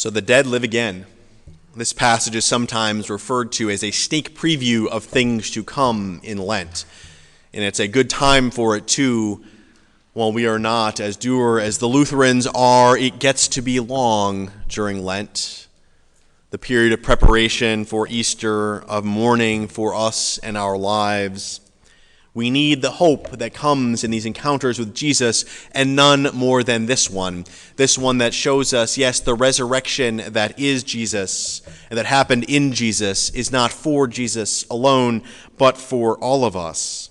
So the dead live again. This passage is sometimes referred to as a sneak preview of things to come in Lent. And it's a good time for it too. While we are not as dour as the Lutherans are, it gets to be long during Lent. The period of preparation for Easter, of mourning for us and our lives. We need the hope that comes in these encounters with Jesus, and none more than this one that shows us, yes, the resurrection that is Jesus and that happened in Jesus is not for Jesus alone, but for all of us.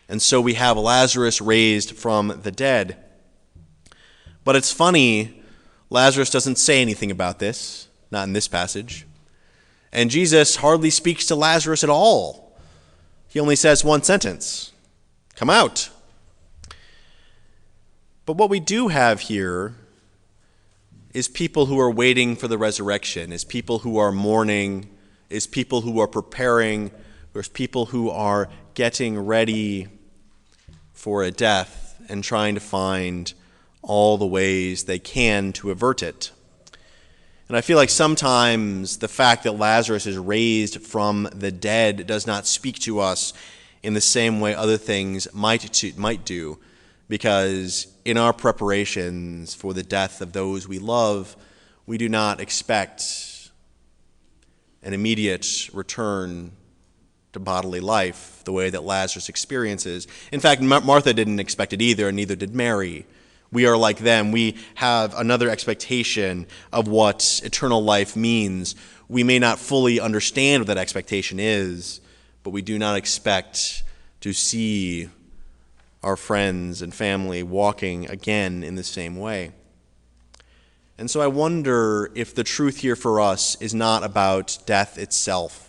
And so we have Lazarus raised from the dead. But it's funny, Lazarus doesn't say anything about this, not in this passage. And Jesus hardly speaks to Lazarus at all. He only says one sentence, "Come out." But what we do have here is people who are waiting for the resurrection, is people who are mourning, is people who are preparing, there's people who are getting ready for a death and trying to find all the ways they can to avert it. And I feel like sometimes the fact that Lazarus is raised from the dead does not speak to us in the same way other things might do, because in our preparations for the death of those we love, we do not expect an immediate return to bodily life the way that Lazarus experiences. In fact, Martha didn't expect it either, and neither did Mary. We are like them. We have another expectation of what eternal life means. We may not fully understand what that expectation is, but we do not expect to see our friends and family walking again in the same way. And so I wonder if the truth here for us is not about death itself,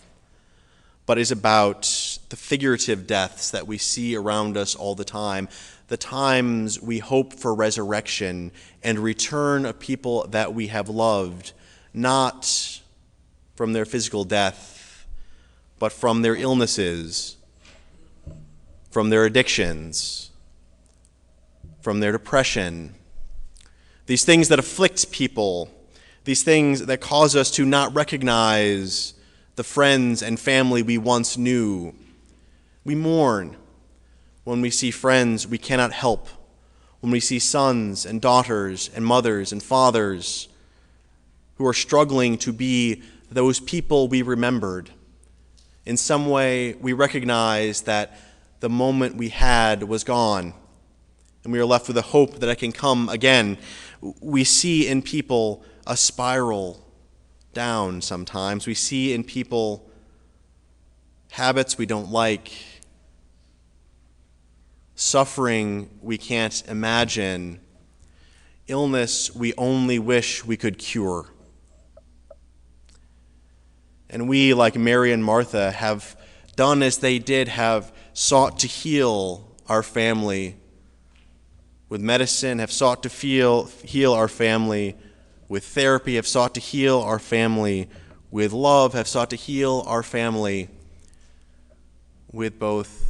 but is about the figurative deaths that we see around us all the time, the times we hope for resurrection and return of people that we have loved, not from their physical death, but from their illnesses, from their addictions, from their depression. These things that afflict people, these things that cause us to not recognize the friends and family we once knew. We mourn when we see friends we cannot help, when we see sons and daughters and mothers and fathers who are struggling to be those people we remembered. In some way, we recognize that the moment we had was gone, and we are left with a hope that it can come again. We see in people a spiral down sometimes. We see in people habits we don't like, suffering we can't imagine, illness we only wish we could cure. And we, like Mary and Martha, have done as they did, have sought to heal our family with medicine, have sought to heal our family with therapy, have sought to heal our family with love, have sought to heal our family with both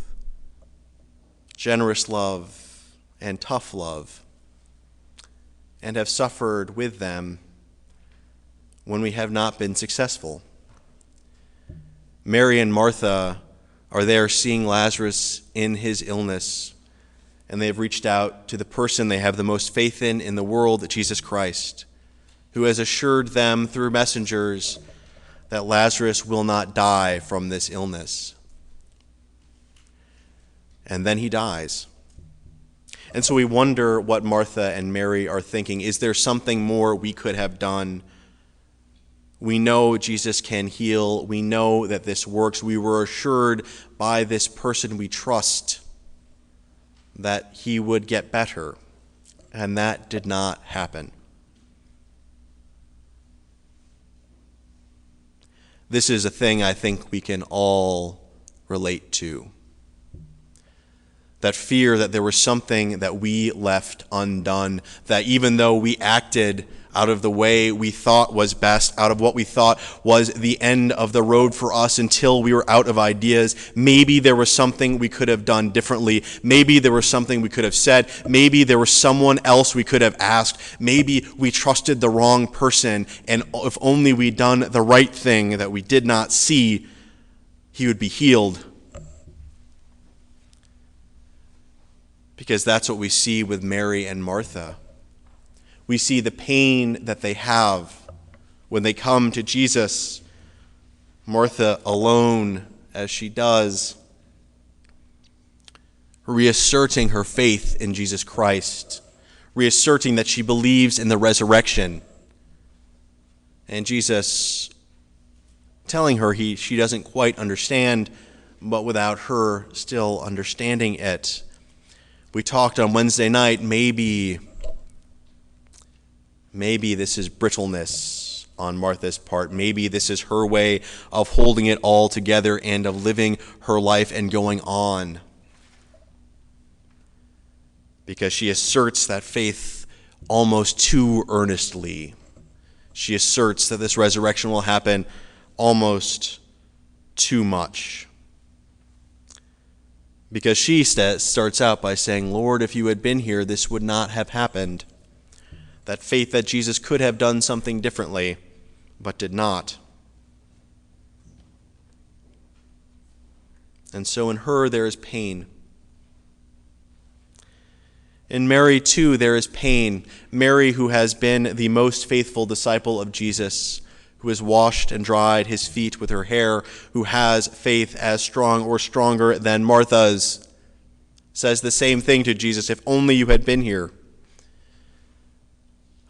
generous love and tough love, and have suffered with them when we have not been successful. Mary and Martha are there seeing Lazarus in his illness, and they have reached out to the person they have the most faith in the world, Jesus Christ, who has assured them through messengers that Lazarus will not die from this illness. And then he dies. And so we wonder what Martha and Mary are thinking. Is there something more we could have done? We know Jesus can heal. We know that this works. We were assured by this person we trust that he would get better, and that did not happen. This is a thing I think we can all relate to. that fear that there was something that we left undone, that even though we acted out of the way we thought was best, out of what we thought was the end of the road for us until we were out of ideas, maybe there was something we could have done differently. Maybe there was something we could have said. Maybe there was someone else we could have asked. Maybe we trusted the wrong person, and if only we'd done the right thing that we did not see, he would be healed. Because that's what we see with Mary and Martha. We see the pain that they have when they come to Jesus. Martha alone, as she does, reasserting her faith in Jesus Christ, reasserting that she believes in the resurrection. And Jesus telling her she doesn't quite understand, but without her still understanding it. We talked on Wednesday night, maybe this is brittleness on Martha's part. Maybe this is her way of holding it all together and of living her life and going on. Because she asserts that faith almost too earnestly. She asserts that this resurrection will happen almost too much. Because she starts out by saying, Lord, if you had been here, this would not have happened. That faith that Jesus could have done something differently, but did not. And so in her there is pain. In Mary, too, there is pain. Mary, who has been the most faithful disciple of Jesus, who has washed and dried his feet with her hair, who has faith as strong or stronger than Martha's, says the same thing to Jesus, if only you had been here.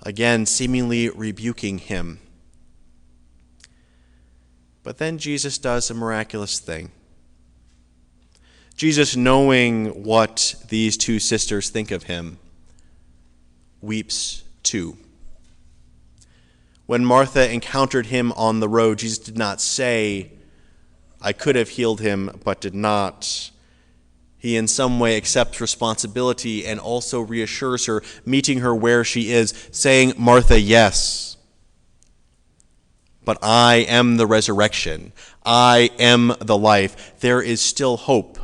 Again, seemingly rebuking him. But then Jesus does a miraculous thing. Jesus, knowing what these two sisters think of him, weeps too. When Martha encountered him on the road, Jesus did not say, I could have healed him, but did not. He in some way accepts responsibility and also reassures her, meeting her where she is, saying, Martha, yes, but I am the resurrection. I am the life. There is still hope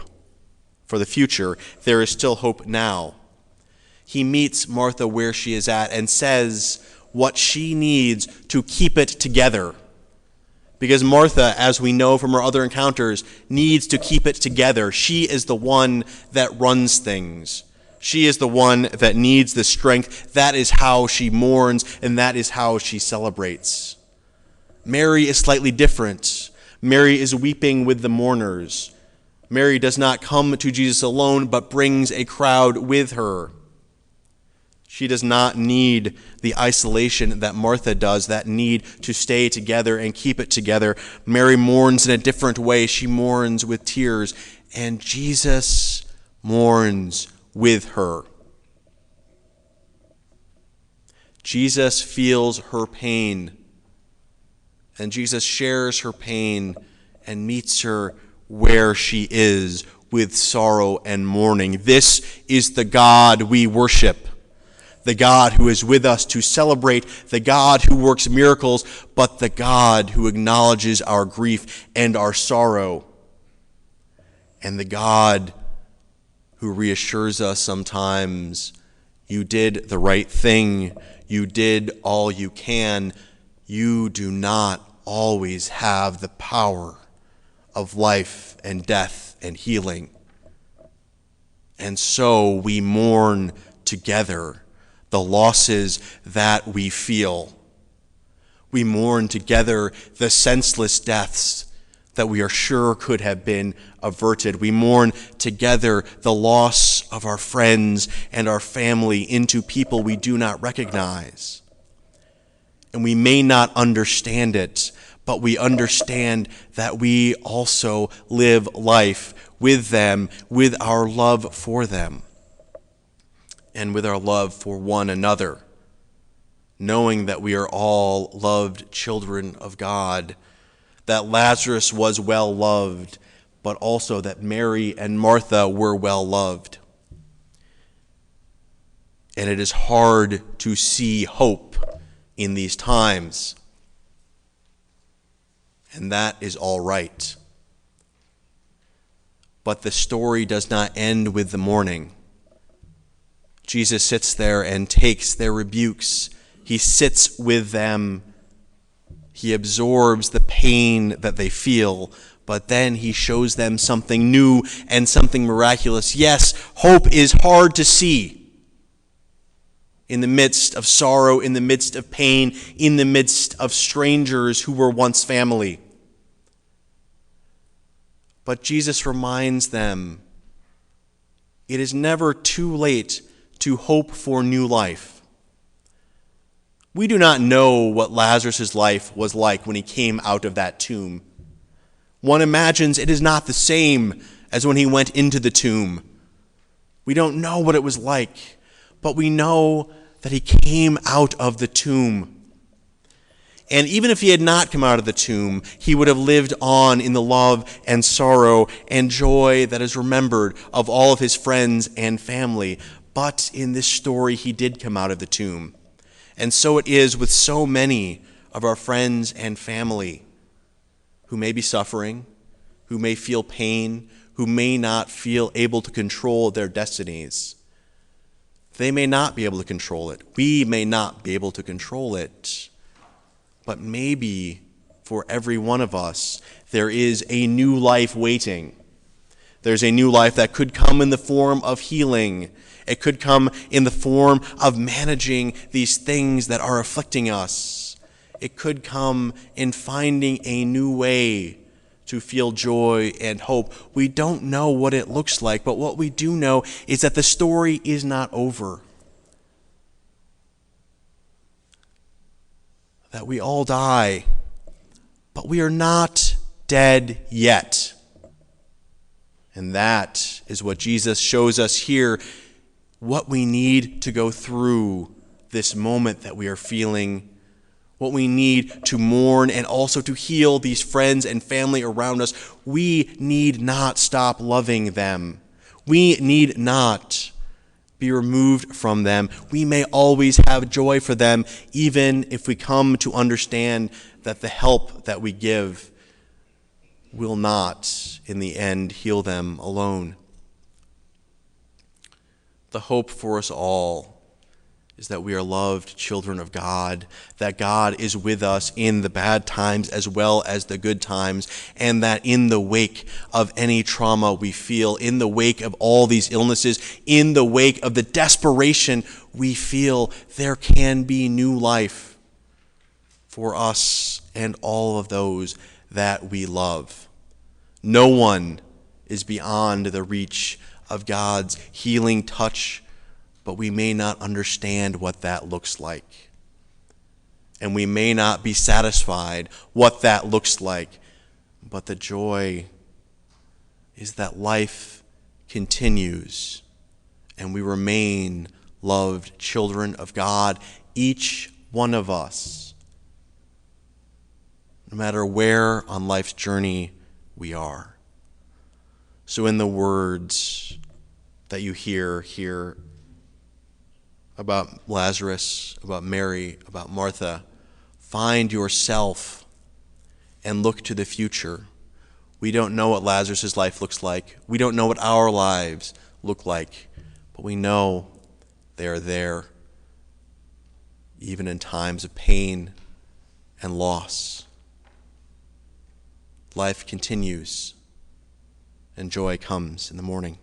for the future. There is still hope now. He meets Martha where she is at and says what she needs to keep it together. Because Martha, as we know from her other encounters, needs to keep it together. She is the one that runs things. She is the one that needs the strength. That is how she mourns, and that is how she celebrates. Mary is slightly different. Mary is weeping with the mourners. Mary does not come to Jesus alone, but brings a crowd with her. She does not need the isolation that Martha does, that need to stay together and keep it together. Mary mourns in a different way. She mourns with tears, and Jesus mourns with her. Jesus feels her pain, and Jesus shares her pain and meets her where she is with sorrow and mourning. This is the God we worship. The God who is with us to celebrate, the God who works miracles, but the God who acknowledges our grief and our sorrow, and the God who reassures us sometimes, you did the right thing, you did all you can, you do not always have the power of life and death and healing. And so we mourn together the losses that we feel. We mourn together the senseless deaths that we are sure could have been averted. We mourn together the loss of our friends and our family into people we do not recognize. And we may not understand it, but we understand that we also live life with them, with our love for them, and with our love for one another, knowing that we are all loved children of God, that Lazarus was well loved, but also that Mary and Martha were well loved. And it is hard to see hope in these times. And that is all right. But the story does not end with the morning. Jesus sits there and takes their rebukes. He sits with them. He absorbs the pain that they feel, but then he shows them something new and something miraculous. Yes, hope is hard to see in the midst of sorrow, in the midst of pain, in the midst of strangers who were once family. But Jesus reminds them, it is never too late to hope for new life. We do not know what Lazarus' life was like when he came out of that tomb. One imagines it is not the same as when he went into the tomb. We don't know what it was like, but we know that he came out of the tomb. And even if he had not come out of the tomb, he would have lived on in the love and sorrow and joy that is remembered of all of his friends and family. But in this story, he did come out of the tomb. And so it is with so many of our friends and family who may be suffering, who may feel pain, who may not feel able to control their destinies. They may not be able to control it. We may not be able to control it. But maybe for every one of us, there is a new life waiting. There's a new life that could come in the form of healing. It could come in the form of managing these things that are afflicting us. It could come in finding a new way to feel joy and hope. We don't know what it looks like, but what we do know is that the story is not over. That we all die, but we are not dead yet. And that is what Jesus shows us here, what we need to go through this moment that we are feeling, what we need to mourn and also to heal these friends and family around us. We need not stop loving them. We need not be removed from them. We may always have joy for them, even if we come to understand that the help that we give will not, in the end, heal them alone. The hope for us all is that we are loved children of God, that God is with us in the bad times as well as the good times, and that in the wake of any trauma we feel, in the wake of all these illnesses, in the wake of the desperation we feel, there can be new life for us and all of those that we love. No one is beyond the reach of God's healing touch, but we may not understand what that looks like. And we may not be satisfied what that looks like. But the joy is that life continues and we remain loved children of God, each one of us, no matter where on life's journey we are. So in the words that you hear here about Lazarus, about Mary, about Martha, find yourself and look to the future. We don't know what Lazarus' life looks like. We don't know what our lives look like, but we know they are there, even in times of pain and loss. Life continues, and joy comes in the morning.